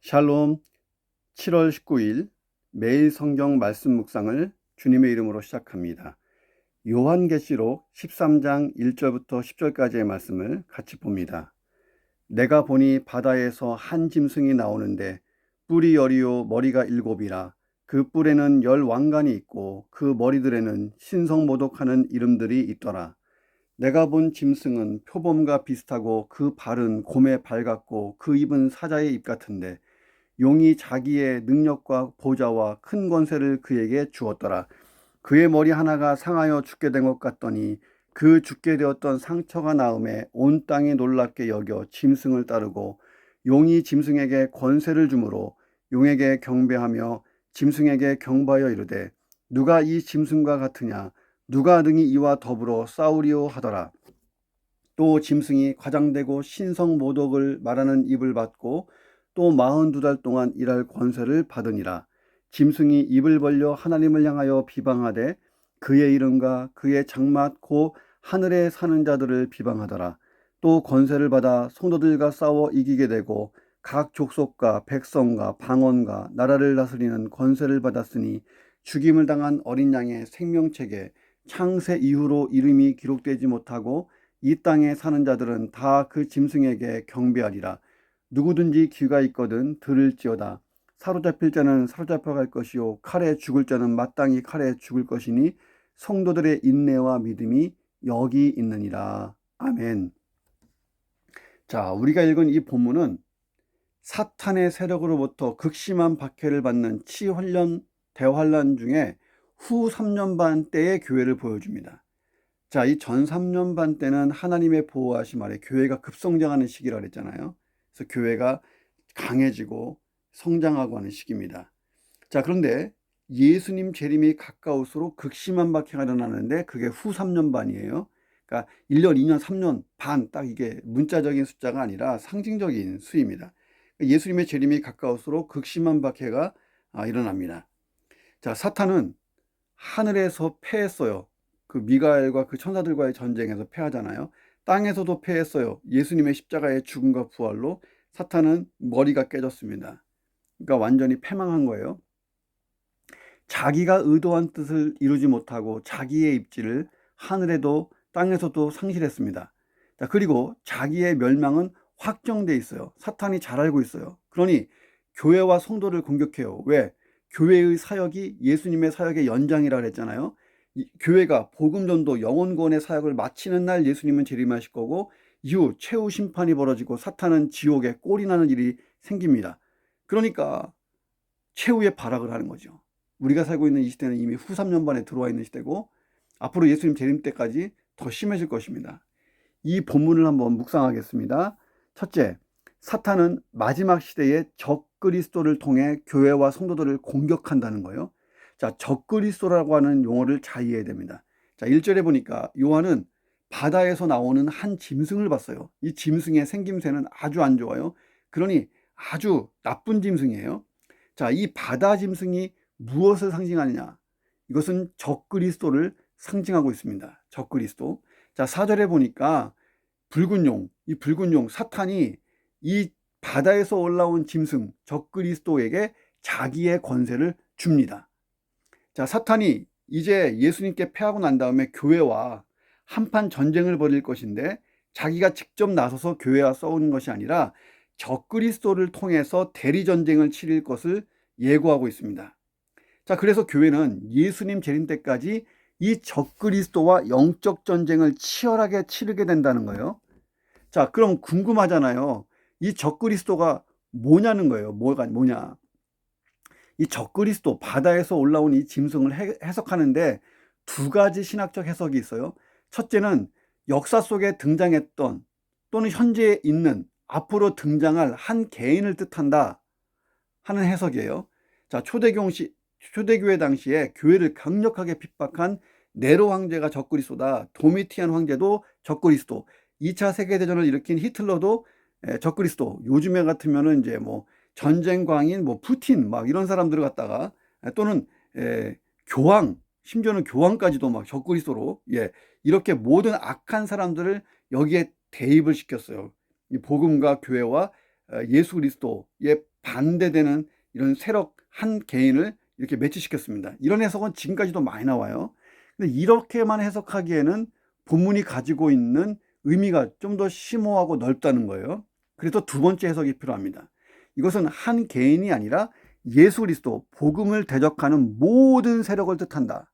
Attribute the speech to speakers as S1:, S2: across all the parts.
S1: 샬롬. 7월 19일 매일 성경 말씀 묵상을 주님의 이름으로 시작합니다. 요한계시록 13장 1절부터 10절까지의 말씀을 같이 봅니다. 내가 보니 바다에서 한 짐승이 나오는데 뿔이 열이요 머리가 일곱이라. 그 뿔에는 10왕관이 있고 그 머리들에는 신성모독하는 이름들이 있더라. 내가 본 짐승은 표범과 비슷하고 그 발은 곰의 발 같고 그 입은 사자의 입 같은데 용이 자기의 능력과 보좌와 큰 권세를 그에게 주었더라. 그의 머리 하나가 상하여 죽게 된 것 같더니 그 죽게 되었던 상처가 나음에 온 땅이 놀랍게 여겨 짐승을 따르고 용이 짐승에게 권세를 주므로 용에게 경배하며 짐승에게 경배하여 이르되 누가 이 짐승과 같으냐, 누가 능히 이와 더불어 싸우리오 하더라. 또 짐승이 과장되고 신성모독을 말하는 입을 받고 또 42달 동안 일할 권세를 받으니라. 짐승이 입을 벌려 하나님을 향하여 비방하되 그의 이름과 그의 장막 곧 하늘에 사는 자들을 비방하더라. 또 권세를 받아 성도들과 싸워 이기게 되고 각 족속과 백성과 방언과 나라를 다스리는 권세를 받았으니 죽임을 당한 어린 양의 생명책에 창세 이후로 이름이 기록되지 못하고 이 땅에 사는 자들은 다 그 짐승에게 경배하리라. 누구든지 귀가 있거든 들을지어다. 사로잡힐 자는 사로잡혀갈 것이요 칼에 죽을 자는 마땅히 칼에 죽을 것이니 성도들의 인내와 믿음이 여기 있느니라. 아멘. 자, 우리가 읽은 이 본문은 사탄의 세력으로부터 극심한 박해를 받는 치환련 대환란 중에 후 3년 반 때의 교회를 보여줍니다. 자, 이 전 3년 반 때는 하나님의 보호하심 아래 교회가 급성장하는 시기라 그랬잖아요. 그래서 교회가 강해지고 성장하고 하는 시기입니다. 자, 그런데 예수님 재림이 가까울수록 극심한 박해가 일어나는데 그게 후 3년 반이에요. 그러니까 1년, 2년, 3년 반, 딱 이게 문자적인 숫자가 아니라 상징적인 수입니다. 예수님의 재림이 가까울수록 극심한 박해가 일어납니다. 자, 사탄은 하늘에서 패했어요. 그 미가엘과 그 천사들과의 전쟁에서 패하잖아요. 땅에서도 패했어요. 예수님의 십자가의 죽음과 부활로 사탄은 머리가 깨졌습니다. 그러니까 완전히 패망한 거예요. 자기가 의도한 뜻을 이루지 못하고 자기의 입지를 하늘에도 땅에서도 상실했습니다. 자, 그리고 자기의 멸망은 확정돼 있어요. 사탄이 잘 알고 있어요. 그러니 교회와 성도를 공격해요. 왜? 교회의 사역이 예수님의 사역의 연장이라 그랬잖아요. 교회가 복음 전도 영혼 구원의 사역을 마치는 날 예수님은 재림하실 거고 이후 최후 심판이 벌어지고 사탄은 지옥에 꼴이 나는 일이 생깁니다. 그러니까 최후의 발악을 하는 거죠. 우리가 살고 있는 이 시대는 이미 후 3년 반에 들어와 있는 시대고 앞으로 예수님 재림 때까지 더 심해질 것입니다. 이 본문을 한번 묵상하겠습니다. 첫째, 사탄은 마지막 시대의 적그리스도를 통해 교회와 성도들을 공격한다는 거예요. 자, 적그리스도라고 하는 용어를 잘 이해해야 됩니다. 자, 1절에 보니까 요한은 바다에서 나오는 한 짐승을 봤어요. 이 짐승의 생김새는 아주 안 좋아요. 그러니 아주 나쁜 짐승이에요. 자, 이 바다 짐승이 무엇을 상징하느냐? 이것은 적그리스도를 상징하고 있습니다. 적그리스도. 자, 4절에 보니까 붉은 용, 이 붉은 용, 사탄이 이 바다에서 올라온 짐승, 적그리스도에게 자기의 권세를 줍니다. 자, 사탄이 이제 예수님께 패하고 난 다음에 교회와 한판 전쟁을 벌일 것인데 자기가 직접 나서서 교회와 싸우는 것이 아니라 적그리스도를 통해서 대리전쟁을 치를 것을 예고하고 있습니다. 자, 그래서 교회는 예수님 재림 때까지 이 적그리스도와 영적 전쟁을 치열하게 치르게 된다는 거예요. 자, 그럼 궁금하잖아요. 이 적그리스도가 뭐냐는 거예요. 뭐냐. 이 적그리스도, 바다에서 올라온 이 짐승을 해석하는데 두 가지 신학적 해석이 있어요. 첫째는 역사 속에 등장했던 또는 현재 있는 앞으로 등장할 한 개인을 뜻한다 하는 해석이에요. 자, 초대교회 당시에 교회를 강력하게 핍박한 네로 황제가 적그리스도다. 도미티안 황제도 적그리스도. 2차 세계대전을 일으킨 히틀러도 적그리스도. 요즘에 같으면은 이제 뭐 전쟁 광인, 뭐 푸틴 막 이런 사람들을 갖다가 또는 교황, 심지어는 교황까지도 막 적그리스도로 이렇게 모든 악한 사람들을 여기에 대입을 시켰어요. 이 복음과 교회와 예수 그리스도의 반대되는 이런 세력 한 개인을 이렇게 매치시켰습니다. 이런 해석은 지금까지도 많이 나와요. 근데 이렇게만 해석하기에는 본문이 가지고 있는 의미가 좀 더 심오하고 넓다는 거예요. 그래서 두 번째 해석이 필요합니다. 이것은 한 개인이 아니라 예수 그리스도, 복음을 대적하는 모든 세력을 뜻한다.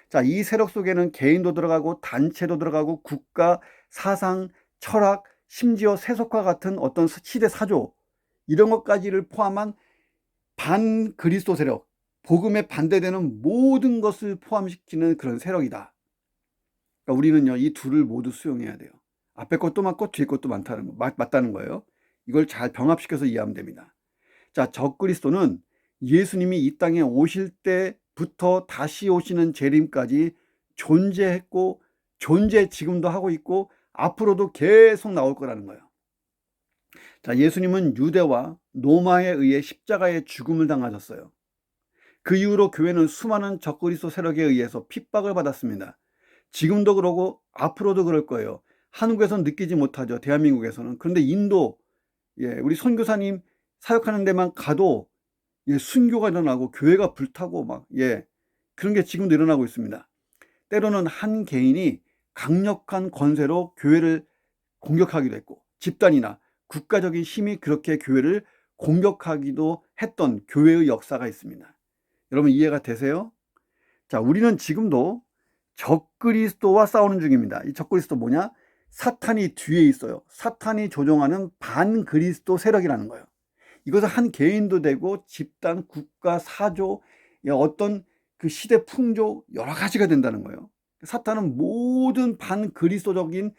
S1: 자, 이 세력 속에는 개인도 들어가고 단체도 들어가고 국가, 사상, 철학, 심지어 세속화 같은 어떤 시대 사조, 이런 것까지를 포함한 반그리스도 세력, 복음에 반대되는 모든 것을 포함시키는 그런 세력이다. 그러니까 우리는요, 이 둘을 모두 수용해야 돼요. 앞에 것도 맞고 뒤에 것도 맞다는 거예요. 이걸 잘 병합시켜서 이해하면 됩니다. 자, 적그리스도는 예수님이 이 땅에 오실 때부터 다시 오시는 재림까지 존재했고, 지금도 하고 있고, 앞으로도 계속 나올 거라는 거예요. 자, 예수님은 유대와 로마에 의해 십자가의 죽음을 당하셨어요. 그 이후로 교회는 수많은 적그리스도 세력에 의해서 핍박을 받았습니다. 지금도 그러고 앞으로도 그럴 거예요. 한국에서는 느끼지 못하죠. 대한민국에서는. 그런데 인도, 우리 선교사님 사역하는 데만 가도 순교가 일어나고 교회가 불타고 그런 게 지금도 일어나고 있습니다. 때로는 한 개인이 강력한 권세로 교회를 공격하기도 했고, 집단이나 국가적인 힘이 그렇게 교회를 공격하기도 했던 교회의 역사가 있습니다. 여러분 이해가 되세요? 자, 우리는 지금도 적그리스도와 싸우는 중입니다. 이 적그리스도 뭐냐? 사탄이 뒤에 있어요. 사탄이 조종하는 반그리스도 세력이라는 거예요. 이것은 한 개인도 되고 집단, 국가, 사조, 어떤 그 시대 풍조 여러 가지가 된다는 거예요. 사탄은 모든 반그리스도적인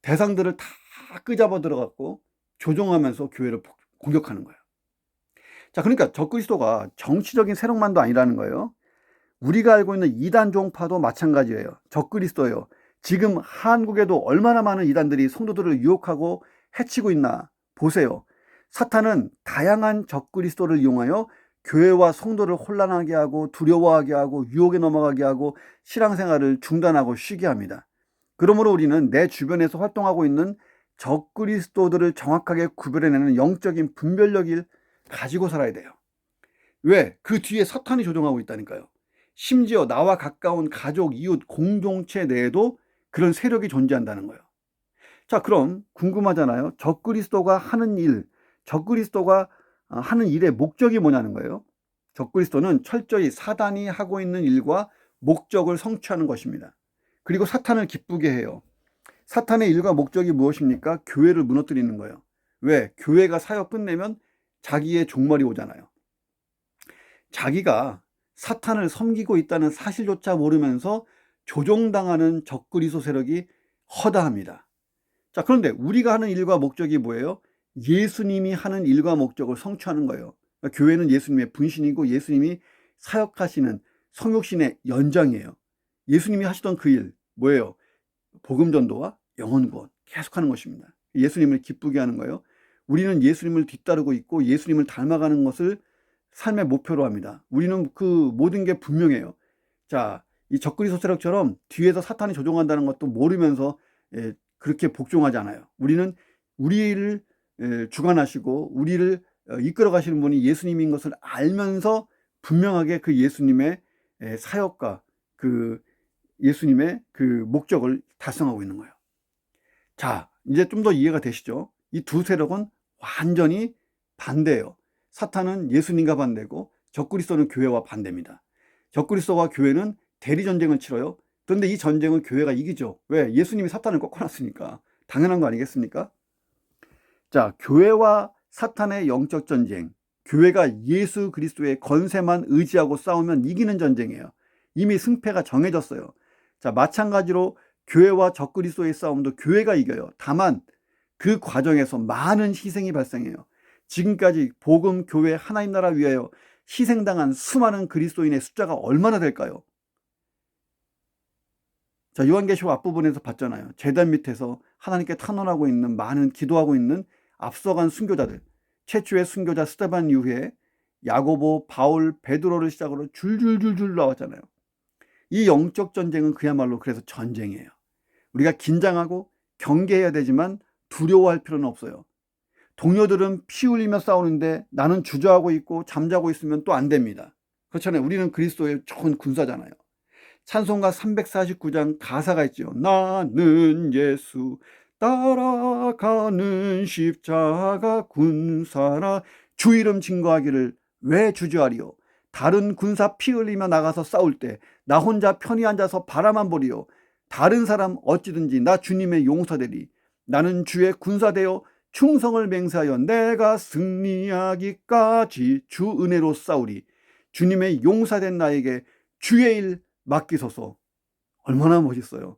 S1: 대상들을 다 끄잡아 들어갔고 조종하면서 교회를 공격하는 거예요. 자, 그러니까 적그리스도가 정치적인 세력만도 아니라는 거예요. 우리가 알고 있는 이단 종파도 마찬가지예요. 적그리스도예요. 지금 한국에도 얼마나 많은 이단들이 성도들을 유혹하고 해치고 있나 보세요. 사탄은 다양한 적그리스도를 이용하여 교회와 성도를 혼란하게 하고 두려워하게 하고 유혹에 넘어가게 하고 신앙생활을 중단하고 쉬게 합니다. 그러므로 우리는 내 주변에서 활동하고 있는 적그리스도들을 정확하게 구별해내는 영적인 분별력을 가지고 살아야 돼요. 왜? 그 뒤에 사탄이 조종하고 있다니까요. 심지어 나와 가까운 가족, 이웃, 공동체 내에도 그런 세력이 존재한다는 거예요. 자, 그럼 궁금하잖아요. 적그리스도가 하는 일의 목적이 뭐냐는 거예요. 적그리스도는 철저히 사단이 하고 있는 일과 목적을 성취하는 것입니다. 그리고 사탄을 기쁘게 해요. 사탄의 일과 목적이 무엇입니까? 교회를 무너뜨리는 거예요. 왜? 교회가 사역 끝내면 자기의 종말이 오잖아요. 자기가 사탄을 섬기고 있다는 사실조차 모르면서 조종당하는 적그리스도 세력이 허다합니다. 자, 그런데 우리가 하는 일과 목적이 뭐예요? 예수님이 하는 일과 목적을 성취하는 거예요. 그러니까 교회는 예수님의 분신이고 예수님이 사역하시는 성육신의 연장이에요. 예수님이 하시던 그 일 뭐예요? 복음 전도와 영혼 구원 계속하는 것입니다. 예수님을 기쁘게 하는 거예요. 우리는 예수님을 뒤따르고 있고 예수님을 닮아가는 것을 삶의 목표로 합니다. 우리는 그 모든 게 분명해요. 자, 이 적그리스도 세력처럼 뒤에서 사탄이 조종한다는 것도 모르면서 그렇게 복종하지 않아요. 우리는 우리를 주관하시고 우리를 이끌어 가시는 분이 예수님인 것을 알면서 분명하게 그 예수님의 사역과 그 예수님의 그 목적을 달성하고 있는 거예요. 자, 이제 좀 더 이해가 되시죠? 이 두 세력은 완전히 반대예요. 사탄은 예수님과 반대고 적그리스도는 교회와 반대입니다. 적그리스도와 교회는 대리 전쟁을 치러요. 그런데 이 전쟁은 교회가 이기죠. 왜? 예수님이 사탄을 꺾어놨으니까. 당연한 거 아니겠습니까? 자, 교회와 사탄의 영적 전쟁. 교회가 예수 그리스도의 권세만 의지하고 싸우면 이기는 전쟁이에요. 이미 승패가 정해졌어요. 자, 마찬가지로 교회와 적그리스도의 싸움도 교회가 이겨요. 다만 그 과정에서 많은 희생이 발생해요. 지금까지 복음, 교회, 하나님 나라 위하여 희생당한 수많은 그리스도인의 숫자가 얼마나 될까요? 자, 요한계시록 앞부분에서 봤잖아요. 제단 밑에서 하나님께 탄원하고 있는 많은 기도하고 있는 앞서간 순교자들, 최초의 순교자 스데반 이후에 야고보, 바울, 베드로를 시작으로 줄줄줄줄 나왔잖아요. 이 영적 전쟁은 그야말로 그래서 전쟁이에요. 우리가 긴장하고 경계해야 되지만 두려워할 필요는 없어요. 동료들은 피 흘리며 싸우는데 나는 주저하고 있고 잠자고 있으면 또 안 됩니다. 그렇잖아요. 우리는 그리스도의 좋은 군사잖아요. 찬송가 349장 가사가 있죠. 나는 예수 따라가는 십자가 군사라 주 이름 증거하기를 왜 주저하리요. 다른 군사 피 흘리며 나가서 싸울 때 나 혼자 편히 앉아서 바라만 보리요. 다른 사람 어찌든지 나 주님의 용사되리. 나는 주의 군사되어 충성을 맹세하여 내가 승리하기까지 주 은혜로 싸우리. 주님의 용사된 나에게 주의 일 맡기소서. 얼마나 멋있어요.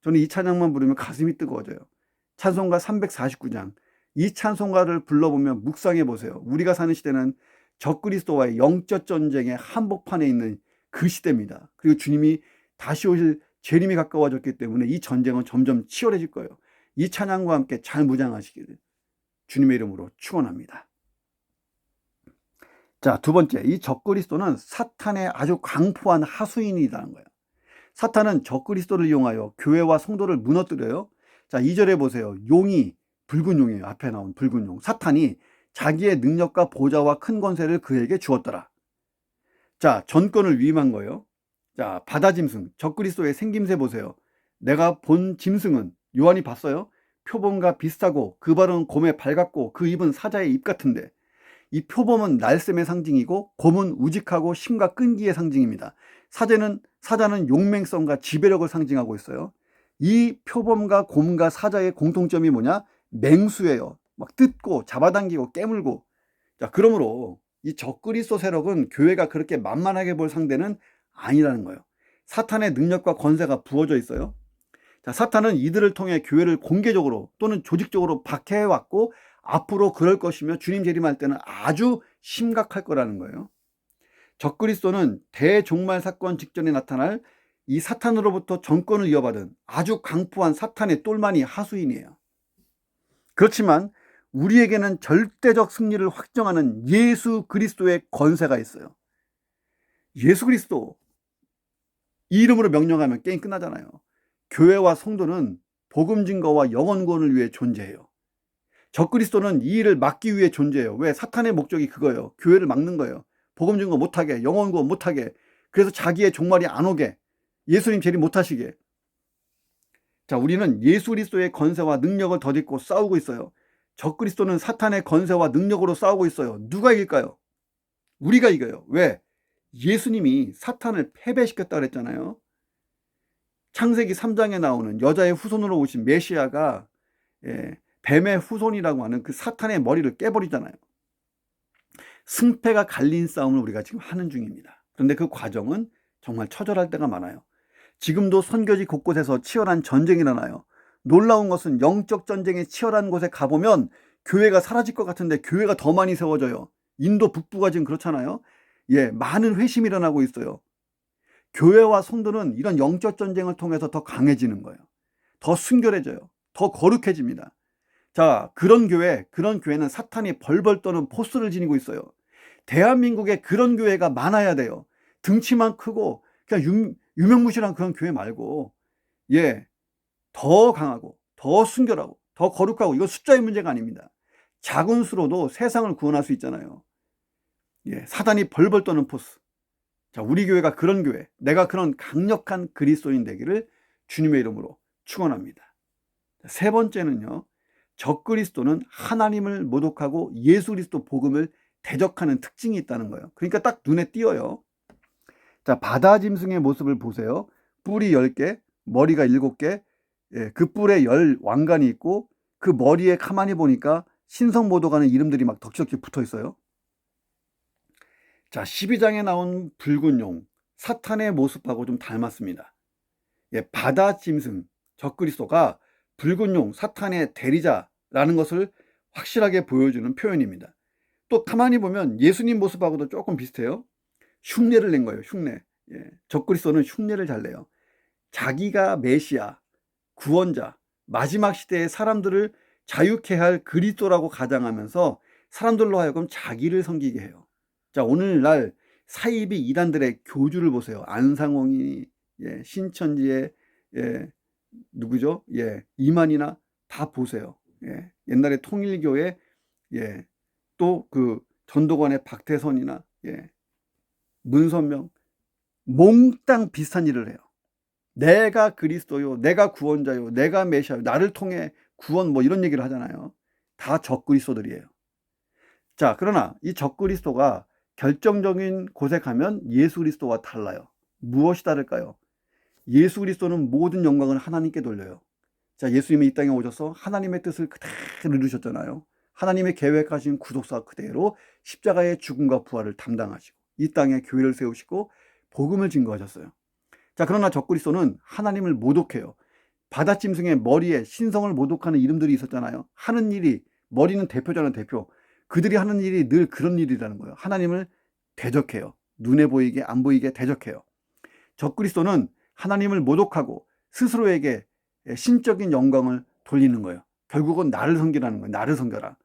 S1: 저는 이 찬양만 부르면 가슴이 뜨거워져요. 찬송가 349장. 이 찬송가를 불러보면 묵상해 보세요. 우리가 사는 시대는 적그리스도와의 영적 전쟁의 한복판에 있는 그 시대입니다. 그리고 주님이 다시 오실 재림이 가까워졌기 때문에 이 전쟁은 점점 치열해질 거예요. 이 찬양과 함께 잘 무장하시기를 주님의 이름으로 축원합니다. 자, 두 번째, 이 적그리스도는 사탄의 아주 강포한 하수인이라는 거예요. 사탄은 적그리스도를 이용하여 교회와 성도를 무너뜨려요. 자, 2절에 보세요. 용이 붉은 용이에요. 앞에 나온 붉은 용. 사탄이 자기의 능력과 보좌와 큰 권세를 그에게 주었더라. 자, 전권을 위임한 거예요. 자, 바다 짐승, 적그리스도의 생김새 보세요. 내가 본 짐승은, 요한이 봤어요. 표범과 비슷하고 그 발은 곰의 발 같고 그 입은 사자의 입 같은데, 이 표범은 날쌘의 상징이고 곰은 우직하고 심과 끈기의 상징입니다. 사자는 용맹성과 지배력을 상징하고 있어요. 이 표범과 곰과 사자의 공통점이 뭐냐? 맹수예요. 막 뜯고 잡아당기고 깨물고. 자, 그러므로 이 적그리스도 세력은 교회가 그렇게 만만하게 볼 상대는 아니라는 거예요. 사탄의 능력과 권세가 부어져 있어요. 자, 사탄은 이들을 통해 교회를 공개적으로 또는 조직적으로 박해해왔고 앞으로 그럴 것이며 주님 재림할 때는 아주 심각할 거라는 거예요. 적그리스도는 대종말 사건 직전에 나타날 이 사탄으로부터 정권을 이어받은 아주 강포한 사탄의 똘마니 하수인이에요. 그렇지만 우리에게는 절대적 승리를 확정하는 예수 그리스도의 권세가 있어요. 예수 그리스도 이 이름으로 명령하면 게임 끝나잖아요. 교회와 성도는 복음 증거와 영원 구원을 위해 존재해요. 적그리스도는 이 일을 막기 위해 존재해요. 왜? 사탄의 목적이 그거예요. 교회를 막는 거예요. 복음 증거 못하게, 영원 구원 못하게, 그래서 자기의 종말이 안 오게, 예수님 재림 못하시게. 자, 우리는 예수 그리스도의 권세와 능력을 덧입고 싸우고 있어요. 적그리스도는 사탄의 권세와 능력으로 싸우고 있어요. 누가 이길까요? 우리가 이겨요. 왜? 예수님이 사탄을 패배시켰다 그랬잖아요. 창세기 3장에 나오는 여자의 후손으로 오신 메시아가 뱀의 후손이라고 하는 그 사탄의 머리를 깨버리잖아요. 승패가 갈린 싸움을 우리가 지금 하는 중입니다. 그런데 그 과정은 정말 처절할 때가 많아요. 지금도 선교지 곳곳에서 치열한 전쟁이 일어나요. 놀라운 것은 영적 전쟁이 치열한 곳에 가보면 교회가 사라질 것 같은데 교회가 더 많이 세워져요. 인도 북부가 지금 그렇잖아요. 많은 회심이 일어나고 있어요. 교회와 성도는 이런 영적 전쟁을 통해서 더 강해지는 거예요. 더 순결해져요. 더 거룩해집니다. 자, 그런 교회는 사탄이 벌벌 떠는 포스를 지니고 있어요. 대한민국에 그런 교회가 많아야 돼요. 등치만 크고 그냥 유명무실한 그런 교회 말고 더 강하고 더 순결하고 더 거룩하고, 이건 숫자의 문제가 아닙니다. 작은 수로도 세상을 구원할 수 있잖아요. 사단이 벌벌 떠는 포스. 자, 우리 교회가 그런 교회, 내가 그런 강력한 그리스도인 되기를 주님의 이름으로 축원합니다. 세 번째는요, 적그리스도는 하나님을 모독하고 예수 그리스도 복음을 대적하는 특징이 있다는 거예요. 그러니까 딱 눈에 띄어요. 자, 바다 짐승의 모습을 보세요. 뿔이 10개, 머리가 7개, 그 뿔에 10 왕관이 있고 그 머리에 가만히 보니까 신성모독하는 이름들이 막 덕지덕지 붙어 있어요. 자, 12장에 나온 붉은 용, 사탄의 모습하고 좀 닮았습니다. 바다 짐승, 적그리스도가 붉은 용, 사탄의 대리자라는 것을 확실하게 보여주는 표현입니다. 또 가만히 보면 예수님 모습하고도 조금 비슷해요. 흉내를 낸 거예요. 흉내. 적그리스도는 흉내를 잘 내요. 자기가 메시아, 구원자, 마지막 시대의 사람들을 자유케 할 그리스도라고 가장하면서 사람들로 하여금 자기를 섬기게 해요. 자, 오늘날 사이비 이단들의 교주를 보세요. 안상홍이, 신천지의 누구죠? 이만희나 다 보세요. 옛날에 통일교의 예. 또 그 전도관의 박태선이나 예. 문선명 몽땅 비슷한 일을 해요. 내가 그리스도요, 내가 구원자요, 내가 메시아요, 나를 통해 구원 뭐 이런 얘기를 하잖아요. 다 적그리스도들이에요. 자, 그러나 이 적그리스도가 결정적인 곳에 가면 예수 그리스도와 달라요. 무엇이 다를까요? 예수 그리스도는 모든 영광을 하나님께 돌려요. 자, 예수님이 이 땅에 오셔서 하나님의 뜻을 그대로 이루셨잖아요. 하나님의 계획하신 구속사 그대로 십자가의 죽음과 부활을 담당하시고 이 땅에 교회를 세우시고 복음을 증거하셨어요. 자, 그러나 적그리스도는 하나님을 모독해요. 바다짐승의 머리에 신성을 모독하는 이름들이 있었잖아요. 하는 일이, 머리는 대표잖아요, 대표. 그들이 하는 일이 늘 그런 일이라는 거예요. 하나님을 대적해요. 눈에 보이게 안 보이게 대적해요. 적그리스도는 하나님을 모독하고 스스로에게 신적인 영광을 돌리는 거예요. 결국은 나를 섬기라는 거예요. 나를 섬겨라.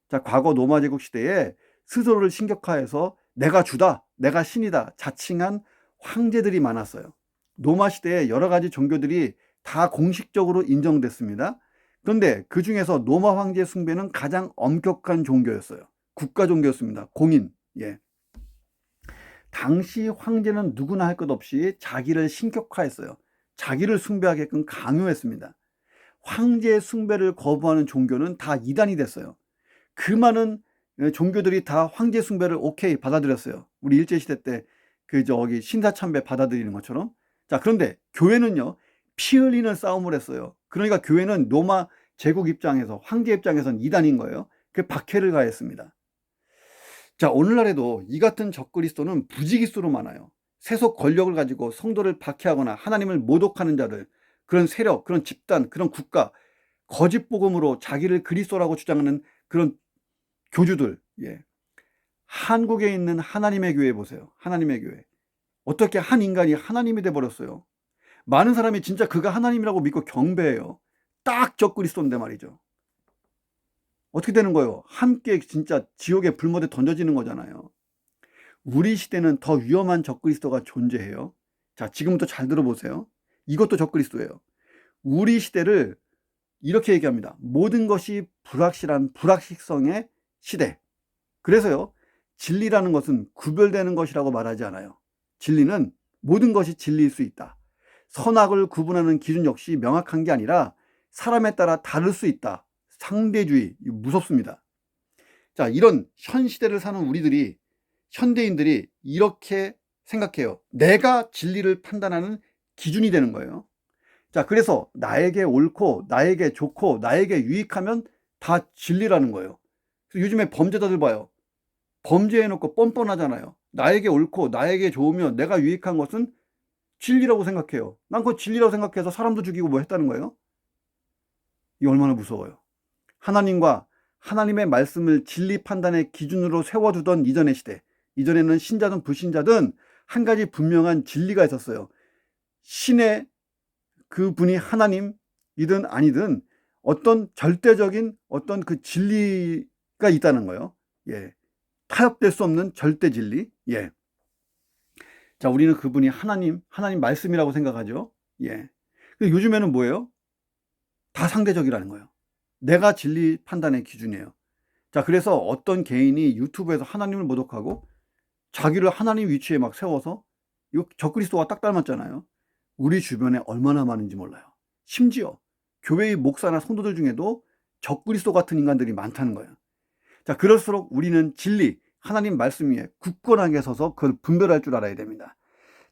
S1: 자, 과거 로마 제국 시대에 스스로를 신격화해서 내가 주다, 내가 신이다 자칭한 황제들이 많았어요. 로마 시대에 여러 가지 종교들이 다 공식적으로 인정됐습니다. 그런데 그 중에서 로마 황제 숭배는 가장 엄격한 종교였어요. 국가 종교였습니다. 공인. 예. 당시 황제는 누구나 할 것 없이 자기를 신격화했어요. 자기를 숭배하게끔 강요했습니다. 황제 숭배를 거부하는 종교는 다 이단이 됐어요. 그 많은 종교들이 다 황제 숭배를 오케이 받아들였어요. 우리 일제시대 때 그 저기 신사참배 받아들이는 것처럼. 자, 그런데 교회는요, 피 흘리는 싸움을 했어요. 그러니까 교회는 로마 제국 입장에서, 황제 입장에서는 이단인 거예요. 그 박해를 가했습니다. 자, 오늘날에도 이 같은 적그리스도는 부지기수로 많아요. 세속 권력을 가지고 성도를 박해하거나 하나님을 모독하는 자들, 그런 세력, 그런 집단, 그런 국가, 거짓 복음으로 자기를 그리스도라고 주장하는 그런 교주들. 예. 한국에 있는 하나님의 교회 보세요. 하나님의 교회. 어떻게 한 인간이 하나님이 돼버렸어요. 많은 사람이 진짜 그가 하나님이라고 믿고 경배해요. 딱 적그리스도인데 말이죠. 어떻게 되는 거예요? 함께 진짜 지옥의 불못에 던져지는 거잖아요. 우리 시대는 더 위험한 적그리스도가 존재해요. 자, 지금부터 잘 들어보세요. 이것도 적그리스도예요. 우리 시대를 이렇게 얘기합니다. 모든 것이 불확실한 불확실성의 시대. 그래서요, 진리라는 것은 구별되는 것이라고 말하지 않아요. 진리는 모든 것이 진리일 수 있다. 선악을 구분하는 기준 역시 명확한 게 아니라 사람에 따라 다를 수 있다. 상대주의, 무섭습니다. 자, 이런 현 시대를 사는 우리들이, 현대인들이 이렇게 생각해요. 내가 진리를 판단하는 기준이 되는 거예요. 자, 그래서 나에게 옳고 나에게 좋고 나에게 유익하면 다 진리라는 거예요. 요즘에 범죄자들 봐요. 범죄해놓고 뻔뻔하잖아요. 나에게 옳고 나에게 좋으면 내가 유익한 것은 진리라고 생각해요. 난 그거 진리라고 생각해서 사람도 죽이고 뭐 했다는 거예요. 이게 얼마나 무서워요. 하나님과 하나님의 말씀을 진리 판단의 기준으로 세워두던 이전의 시대, 이전에는 신자든 불신자든 한 가지 분명한 진리가 있었어요. 신의 그분이 하나님이든 아니든 어떤 절대적인 어떤 그 진리가 있다는 거예요. 예. 타협될 수 없는 절대 진리. 예. 자, 우리는 그분이 하나님 말씀이라고 생각하죠. 예. 근데 요즘에는 뭐예요? 다 상대적이라는 거예요. 내가 진리 판단의 기준이에요. 자, 그래서 어떤 개인이 유튜브에서 하나님을 모독하고 자기를 하나님 위치에 막 세워서, 이거 적그리스도와 딱 닮았잖아요. 우리 주변에 얼마나 많은지 몰라요. 심지어 교회의 목사나 성도들 중에도 적그리스도 같은 인간들이 많다는 거예요. 자, 그럴수록 우리는 진리, 하나님 말씀 위에 굳건하게 서서 그걸 분별할 줄 알아야 됩니다.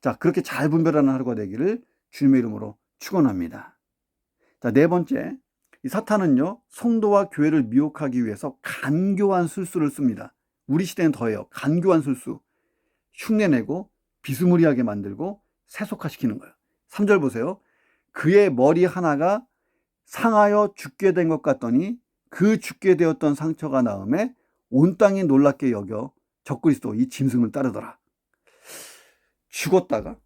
S1: 자, 그렇게 잘 분별하는 하루가 되기를 주님의 이름으로 축원합니다. 자, 네 번째, 이 사탄은요, 성도와 교회를 미혹하기 위해서 간교한 술수를 씁니다. 우리 시대는 더해요. 간교한 술수. 흉내내고 비스무리하게 만들고 세속화시키는 거예요. 3절 보세요. 그의 머리 하나가 상하여 죽게 된 것 같더니 그 죽게 되었던 상처가 나음에 온 땅이 놀랍게 여겨 적그리스도 이 짐승을 따르더라. 죽었다가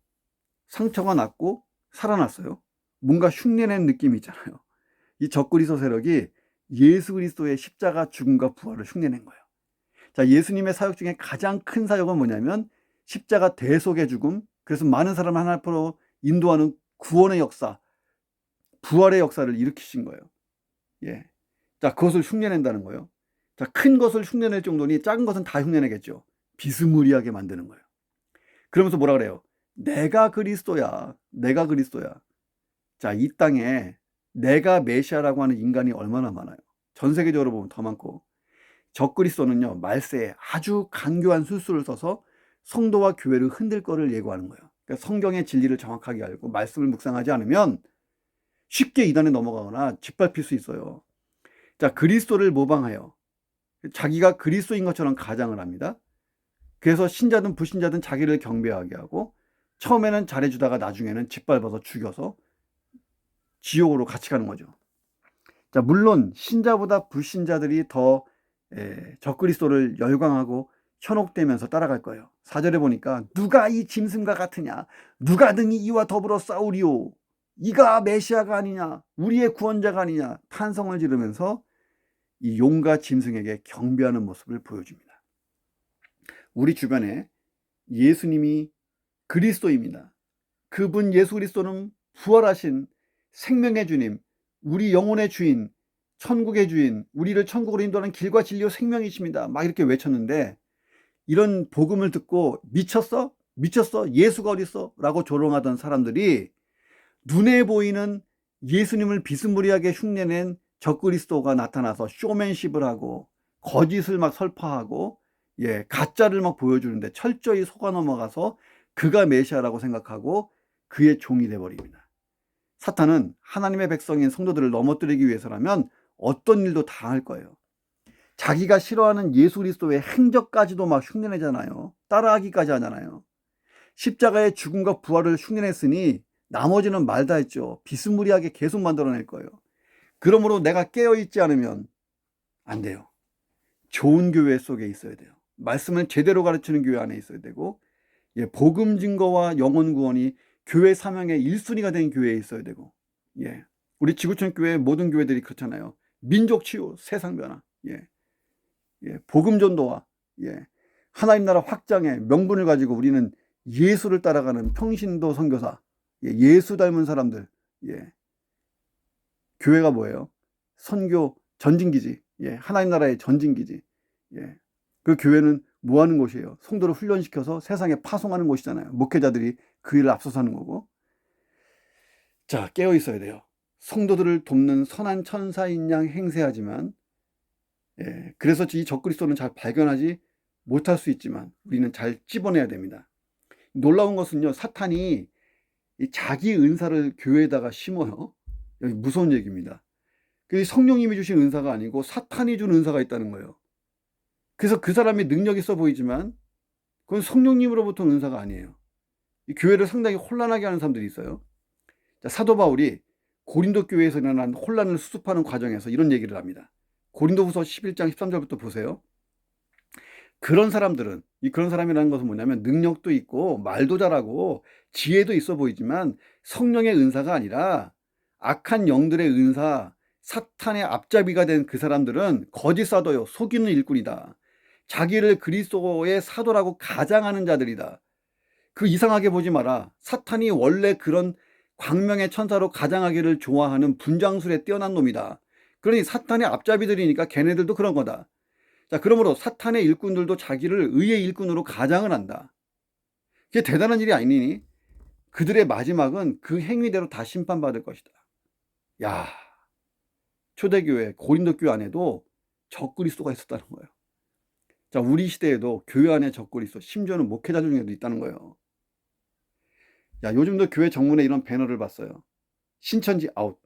S1: 상처가 났고 살아났어요. 뭔가 흉내낸 느낌이 있잖아요. 이 적그리스도 세력이 예수 그리스도의 십자가 죽음과 부활을 흉내낸 거예요. 자, 예수님의 사역 중에 가장 큰 사역은 뭐냐면 십자가 대속의 죽음, 그래서 많은 사람을 하나님 앞으로 인도하는 구원의 역사, 부활의 역사를 일으키신 거예요. 예. 자, 그것을 흉내낸다는 거예요. 자, 큰 것을 흉내낼 정도니 작은 것은 다 흉내내겠죠. 비스무리하게 만드는 거예요. 그러면서 뭐라 그래요? 내가 그리스도야. 내가 그리스도야. 자, 이 땅에 내가 메시아라고 하는 인간이 얼마나 많아요. 전 세계적으로 보면 더 많고, 적그리스도는요, 말세에 아주 간교한 술수를 써서 성도와 교회를 흔들 거를 예고하는 거예요. 그러니까 성경의 진리를 정확하게 알고 말씀을 묵상하지 않으면 쉽게 이단에 넘어가거나 짓밟힐 수 있어요. 자, 그리스도를 모방하여 자기가 그리스도인 것처럼 가장을 합니다. 그래서 신자든 불신자든 자기를 경배하게 하고, 처음에는 잘해주다가 나중에는 짓밟아서 죽여서 지옥으로 같이 가는 거죠. 자, 물론 신자보다 불신자들이 더 적그리스도를 열광하고 현혹되면서 따라갈 거예요. 4절에 보니까 누가 이 짐승과 같으냐, 누가 등이 이와 더불어 싸우리오, 이가 메시아가 아니냐, 우리의 구원자가 아니냐 탄성을 지르면서 이 용과 짐승에게 경배하는 모습을 보여줍니다. 우리 주변에 예수님이 그리스도입니다. 그분 예수 그리스도는 부활하신 생명의 주님, 우리 영혼의 주인, 천국의 주인, 우리를 천국으로 인도하는 길과 진리와 생명이십니다. 막 이렇게 외쳤는데, 이런 복음을 듣고 미쳤어? 미쳤어? 예수가 어딨어? 라고 조롱하던 사람들이 눈에 보이는 예수님을 비스무리하게 흉내낸 적그리스도가 나타나서 쇼맨십을 하고 거짓을 막 설파하고 가짜를 막 보여주는데 철저히 속아 넘어가서 그가 메시아라고 생각하고 그의 종이 돼버립니다. 사탄은 하나님의 백성인 성도들을 넘어뜨리기 위해서라면 어떤 일도 다 할 거예요. 자기가 싫어하는 예수 그리스도의 행적까지도 막 흉내내잖아요. 따라하기까지 하잖아요. 십자가의 죽음과 부활을 흉내냈으니 나머지는 말다 했죠. 비스무리하게 계속 만들어낼 거예요. 그러므로 내가 깨어있지 않으면 안 돼요. 좋은 교회 속에 있어야 돼요. 말씀을 제대로 가르치는 교회 안에 있어야 되고, 복음 증거와 영혼 구원이 교회 사명의 1순위가 된 교회에 있어야 되고, 우리 지구촌 교회 모든 교회들이 그렇잖아요. 민족 치유, 세상 변화, 복음 전도와 하나님 나라 확장의 명분을 가지고 우리는 예수를 따라가는 평신도 선교사, 예수 닮은 사람들, 교회가 뭐예요? 선교 전진기지, 하나님 나라의 전진기지. 그 교회는 뭐 하는 곳이에요? 성도를 훈련시켜서 세상에 파송하는 곳이잖아요. 목회자들이 그 일을 앞서서 하는 거고. 자, 깨어 있어야 돼요. 성도들을 돕는 선한 천사인 양 행세하지만, 그래서 이 적그리스도는 잘 발견하지 못할 수 있지만 우리는 잘 찝어내야 됩니다. 놀라운 것은요, 사탄이 자기 은사를 교회에다가 심어요. 여기 무서운 얘기입니다. 성령님이 주신 은사가 아니고 사탄이 준 은사가 있다는 거예요. 그래서 그 사람이 능력 있어 보이지만 그건 성령님으로부터 은사가 아니에요. 이 교회를 상당히 혼란하게 하는 사람들이 있어요. 자, 사도 바울이 고린도 교회에서 일어난 혼란을 수습하는 과정에서 이런 얘기를 합니다. 고린도후서 11장 13절부터 보세요. 그런 사람들은, 그런 사람이라는 것은 뭐냐면 능력도 있고 말도 잘하고 지혜도 있어 보이지만 성령의 은사가 아니라 악한 영들의 은사, 사탄의 앞잡이가 된 그 사람들은 거짓 사도요, 속이는 일꾼이다. 자기를 그리스도의 사도라고 가장하는 자들이다. 그 이상하게 보지 마라. 사탄이 원래 그런 광명의 천사로 가장하기를 좋아하는 분장술에 뛰어난 놈이다. 그러니 사탄의 앞잡이들이니까 걔네들도 그런 거다. 자, 그러므로 사탄의 일꾼들도 자기를 의의 일꾼으로 가장을 한다. 그게 대단한 일이 아니니 그들의 마지막은 그 행위대로 다 심판받을 것이다. 야, 초대교회 고린도 교회 안에도 적그리스도가 있었다는 거예요. 자, 우리 시대에도 교회 안에 적그리스도, 심지어는 목회자 중에도 있다는 거예요. 야, 요즘도 교회 정문에 이런 배너를 봤어요. 신천지 아웃.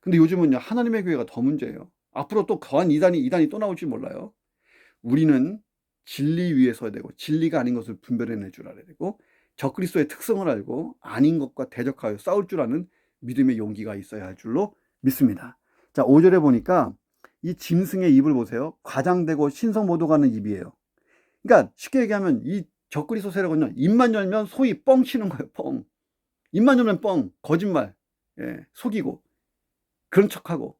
S1: 근데 요즘은요, 하나님의 교회가 더 문제예요. 앞으로 또 거한 이단이 또 나올지 몰라요. 우리는 진리 위에 서야 되고 진리가 아닌 것을 분별해낼 줄 알아야 되고 적그리스도의 특성을 알고 아닌 것과 대적하여 싸울 줄 아는 믿음의 용기가 있어야 할 줄로 믿습니다. 자, 5절에 보니까 이 짐승의 입을 보세요. 과장되고 신성모독하는 입이에요. 그러니까 쉽게 얘기하면 이 적그리스도 세력은요, 입만 열면 소위 뻥 치는 거예요. 뻥. 입만 열면 뻥, 거짓말, 속이고 그런 척하고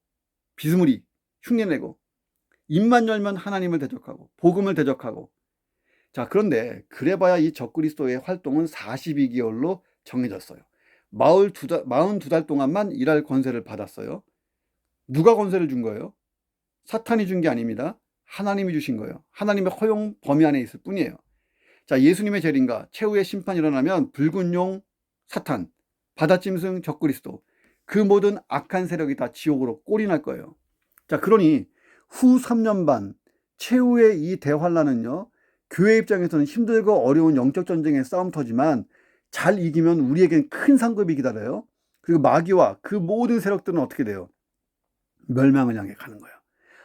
S1: 비스무리 흉내내고, 입만 열면 하나님을 대적하고 복음을 대적하고. 자, 그런데 그래봐야 이 적그리스도의 활동은 42개월로 정해졌어요. 42달 동안만 일할 권세를 받았어요. 누가 권세를 준 거예요? 사탄이 준 게 아닙니다. 하나님이 주신 거예요. 하나님의 허용 범위 안에 있을 뿐이에요. 자, 예수님의 재림과 최후의 심판이 일어나면 붉은 용 사탄, 바다짐승 적그리스도, 그 모든 악한 세력이 다 지옥으로 꼴이 날 거예요. 자, 그러니 후 3년 반 최후의 이 대환란은요, 교회 입장에서는 힘들고 어려운 영적 전쟁의 싸움터지만 잘 이기면 우리에겐 큰 상급이 기다려요. 그리고 마귀와 그 모든 세력들은 어떻게 돼요? 멸망을 향해 가는 거예요.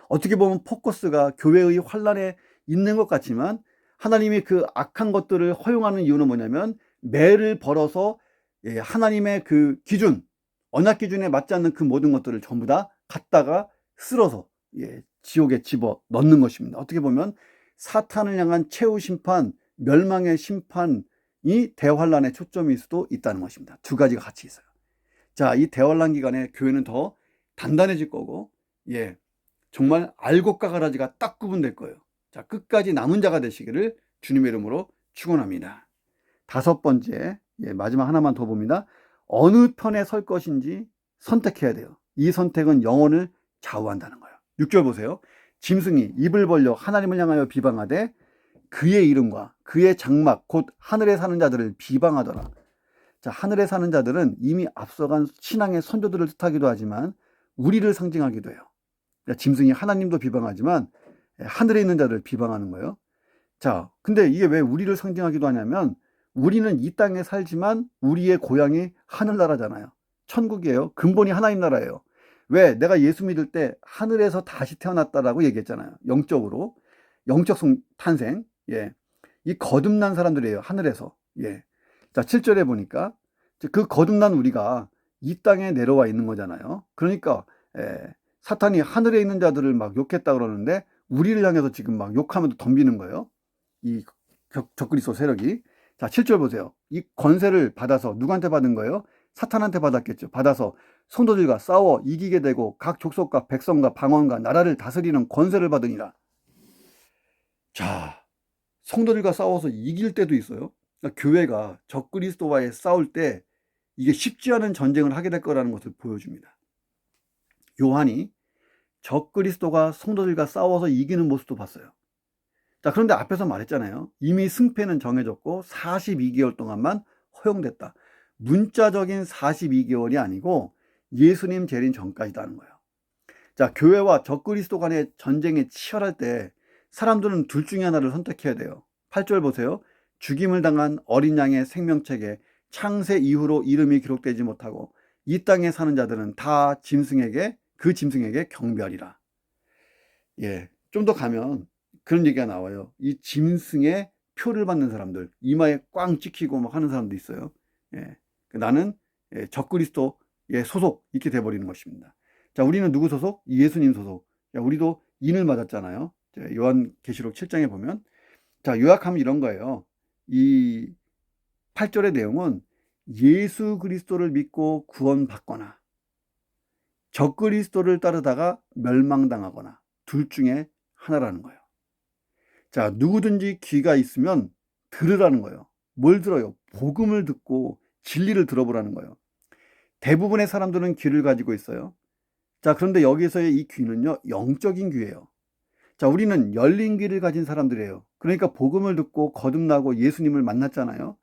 S1: 어떻게 보면 포커스가 교회의 환란에 있는 것 같지만 하나님이 그 악한 것들을 허용하는 이유는 뭐냐면 매를 벌어서 하나님의 그 기준, 언약 기준에 맞지 않는 그 모든 것들을 전부 다 갖다가 쓸어서 지옥에 집어 넣는 것입니다. 어떻게 보면 사탄을 향한 최후 심판, 멸망의 심판이 대환란의 초점일 수도 있다는 것입니다. 두 가지가 같이 있어요. 자, 이 대환란 기간에 교회는 더 단단해질 거고, 정말 알곡과 가라지가 딱 구분될 거예요. 자, 끝까지 남은 자가 되시기를 주님의 이름으로 축원합니다. 다섯 번째, 마지막 하나만 더 봅니다. 어느 편에 설 것인지 선택해야 돼요. 이 선택은 영혼을 좌우한다는 거예요. 6절 보세요. 짐승이 입을 벌려 하나님을 향하여 비방하되 그의 이름과 그의 장막 곧 하늘에 사는 자들을 비방하더라. 자, 하늘에 사는 자들은 이미 앞서간 신앙의 선조들을 뜻하기도 하지만 우리를 상징하기도 해요. 짐승이 하나님도 비방하지만 하늘에 있는 자를 비방하는 거예요. 자, 근데 이게 왜 우리를 상징하기도 하냐면 우리는 이 땅에 살지만 우리의 고향이 하늘나라잖아요. 천국이에요. 근본이 하나님 나라예요. 왜? 내가 예수 믿을 때 하늘에서 다시 태어났다라고 얘기했잖아요. 영적으로. 영적 탄생. 이 거듭난 사람들이에요. 하늘에서. 자, 7절에 보니까 그 거듭난 우리가 이 땅에 내려와 있는 거잖아요. 그러니까 사탄이 하늘에 있는 자들을 막 욕했다 그러는데 우리를 향해서 지금 막 욕하면서 덤비는 거예요. 이 적그리스도 세력이. 자, 7절 보세요. 이 권세를 받아서 누구한테 받은 거예요? 사탄한테 받았겠죠. 받아서 성도들과 싸워 이기게 되고 각 족속과 백성과 방언과 나라를 다스리는 권세를 받으니라. 자, 성도들과 싸워서 이길 때도 있어요. 그러니까 교회가 적그리스도와의 싸울 때 이게 쉽지 않은 전쟁을 하게 될 거라는 것을 보여줍니다. 요한이 적그리스도가 성도들과 싸워서 이기는 모습도 봤어요. 자, 그런데 앞에서 말했잖아요. 이미 승패는 정해졌고 42개월 동안만 허용됐다. 문자적인 42개월이 아니고 예수님 재림 전까지다는 거예요. 자, 교회와 적그리스도 간의 전쟁이 치열할 때 사람들은 둘 중에 하나를 선택해야 돼요. 8절 보세요. 죽임을 당한 어린 양의 생명책에 창세 이후로 이름이 기록되지 못하고 이 땅에 사는 자들은 다 그 짐승에게 경배하리라. 좀 더 가면 그런 얘기가 나와요. 이 짐승의 표를 받는 사람들, 이마에 꽝 찍히고 막 하는 사람도 있어요. 나는 적그리스도의 소속 이렇게 돼버리는 것입니다. 자, 우리는 누구 소속? 예수님 소속. 우리도 인을 맞았잖아요. 요한계시록 7장에 보면, 자, 요약하면 이런 거예요. 이 8절의 내용은 예수 그리스도를 믿고 구원받거나 적그리스도를 따르다가 멸망당하거나 둘 중에 하나라는 거예요. 자, 누구든지 귀가 있으면 들으라는 거예요. 뭘 들어요? 복음을 듣고 진리를 들어보라는 거예요. 대부분의 사람들은 귀를 가지고 있어요. 자, 그런데 여기서의 이 귀는요, 영적인 귀예요. 자, 우리는 열린 귀를 가진 사람들이에요. 그러니까 복음을 듣고 거듭나고 예수님을 만났잖아요.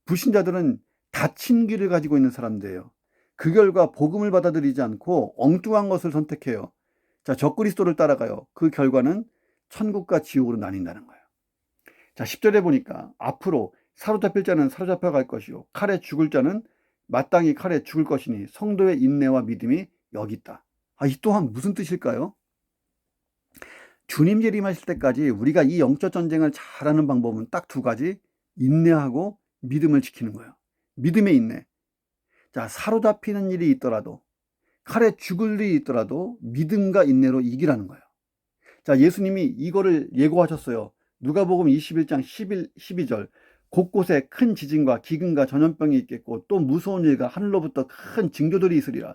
S1: 불신자들은 닫힌 귀를 가지고 있는 사람들이에요. 그 결과 복음을 받아들이지 않고 엉뚱한 것을 선택해요. 자, 적그리스도를 따라가요. 그 결과는 천국과 지옥으로 나뉜다는 거예요. 자, 10절에 보니까 앞으로 사로잡힐 자는 사로잡혀 갈 것이요 칼에 죽을 자는 마땅히 칼에 죽을 것이니 성도의 인내와 믿음이 여기 있다. 이 또한 무슨 뜻일까요? 주님 재림하실 때까지 우리가 이 영적 전쟁을 잘하는 방법은 딱 두 가지. 인내하고 믿음을 지키는 거예요. 믿음의 인내. 자, 사로잡히는 일이 있더라도 칼에 죽을 일이 있더라도 믿음과 인내로 이기라는 거예요. 자, 예수님이 이거를 예고하셨어요. 누가복음 21장 12절 곳곳에 큰 지진과 기근과 전염병이 있겠고 또 무서운 일과 하늘로부터 큰 징조들이 있으리라.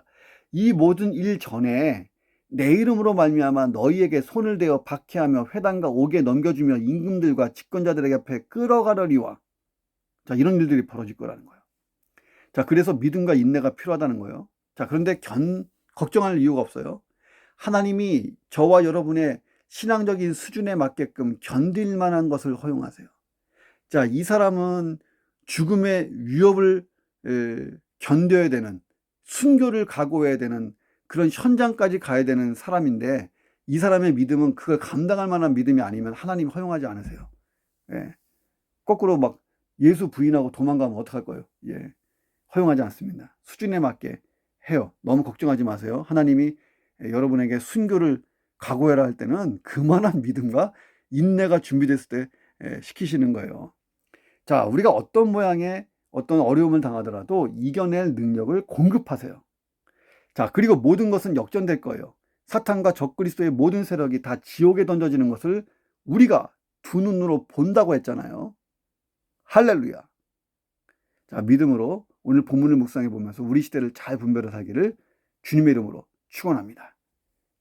S1: 이 모든 일 전에 내 이름으로 말미암아 너희에게 손을 대어 박해하며 회당과 옥에 넘겨주며 임금들과 집권자들에게 앞에 끌어가려니와. 자, 이런 일들이 벌어질 거라는 거예요. 자, 그래서 믿음과 인내가 필요하다는 거예요. 자, 그런데 걱정할 이유가 없어요. 하나님이 저와 여러분의 신앙적인 수준에 맞게끔 견딜 만한 것을 허용하세요. 자, 이 사람은 죽음의 위협을 견뎌야 되는, 순교를 각오해야 되는 그런 현장까지 가야 되는 사람인데, 이 사람의 믿음은 그걸 감당할 만한 믿음이 아니면 하나님 허용하지 않으세요. 예. 거꾸로 막 예수 부인하고 도망가면 어떡할 거예요? 예. 허용하지 않습니다. 수준에 맞게 해요. 너무 걱정하지 마세요. 하나님이 여러분에게 순교를 각오해라 할 때는 그만한 믿음과 인내가 준비됐을 때 시키시는 거예요. 자, 우리가 어떤 모양의 어떤 어려움을 당하더라도 이겨낼 능력을 공급하세요. 자, 그리고 모든 것은 역전될 거예요. 사탄과 적그리스도의 모든 세력이 다 지옥에 던져지는 것을 우리가 두 눈으로 본다고 했잖아요. 할렐루야. 자, 믿음으로 오늘 본문을 묵상해 보면서 우리 시대를 잘 분별해 살기를 주님의 이름으로 축원합니다.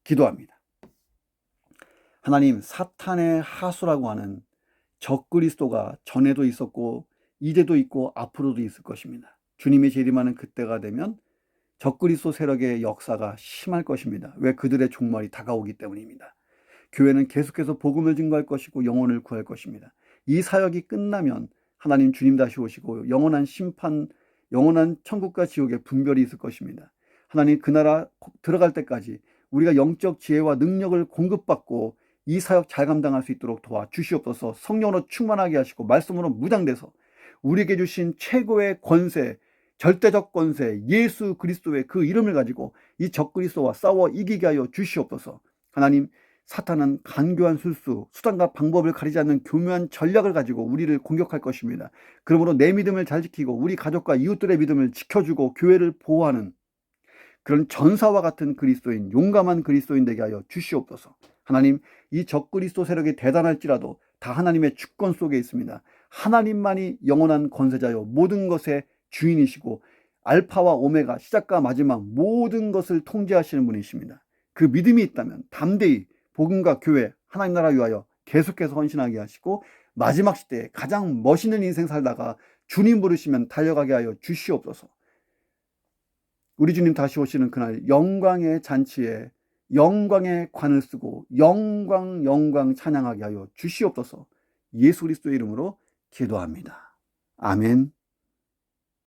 S1: 기도합니다. 하나님, 사탄의 하수라고 하는 적그리스도가 전에도 있었고 이제도 있고 앞으로도 있을 것입니다. 주님의 재림하는 그때가 되면 적그리스도 세력의 역사가 심할 것입니다. 왜? 그들의 종말이 다가오기 때문입니다. 교회는 계속해서 복음을 증거할 것이고 영혼을 구할 것입니다. 이 사역이 끝나면 하나님 주님 다시 오시고 영원한 심판, 영원한 천국과 지옥의 분별이 있을 것입니다. 하나님 그 나라 들어갈 때까지 우리가 영적 지혜와 능력을 공급받고 이 사역 잘 감당할 수 있도록 도와주시옵소서. 성령으로 충만하게 하시고 말씀으로 무장돼서 우리에게 주신 최고의 권세, 절대적 권세, 예수 그리스도의 그 이름을 가지고 이 적그리스도와 싸워 이기게 하여 주시옵소서. 하나님, 사탄은 간교한 술수, 수단과 방법을 가리지 않는 교묘한 전략을 가지고 우리를 공격할 것입니다. 그러므로 내 믿음을 잘 지키고 우리 가족과 이웃들의 믿음을 지켜주고 교회를 보호하는 그런 전사와 같은 그리스도인, 용감한 그리스도인 되게 하여 주시옵소서. 하나님, 이 적그리스도 세력이 대단할지라도 다 하나님의 주권 속에 있습니다. 하나님만이 영원한 권세자요 모든 것의 주인이시고 알파와 오메가, 시작과 마지막 모든 것을 통제하시는 분이십니다. 그 믿음이 있다면 담대히 복음과 교회, 하나님 나라 위하여 계속해서 헌신하게 하시고 마지막 시대에 가장 멋있는 인생 살다가 주님 부르시면 달려가게 하여 주시옵소서. 우리 주님 다시 오시는 그날 영광의 잔치에 영광의 관을 쓰고 영광 찬양하게 하여 주시옵소서. 예수 그리스도의 이름으로 기도합니다. 아멘.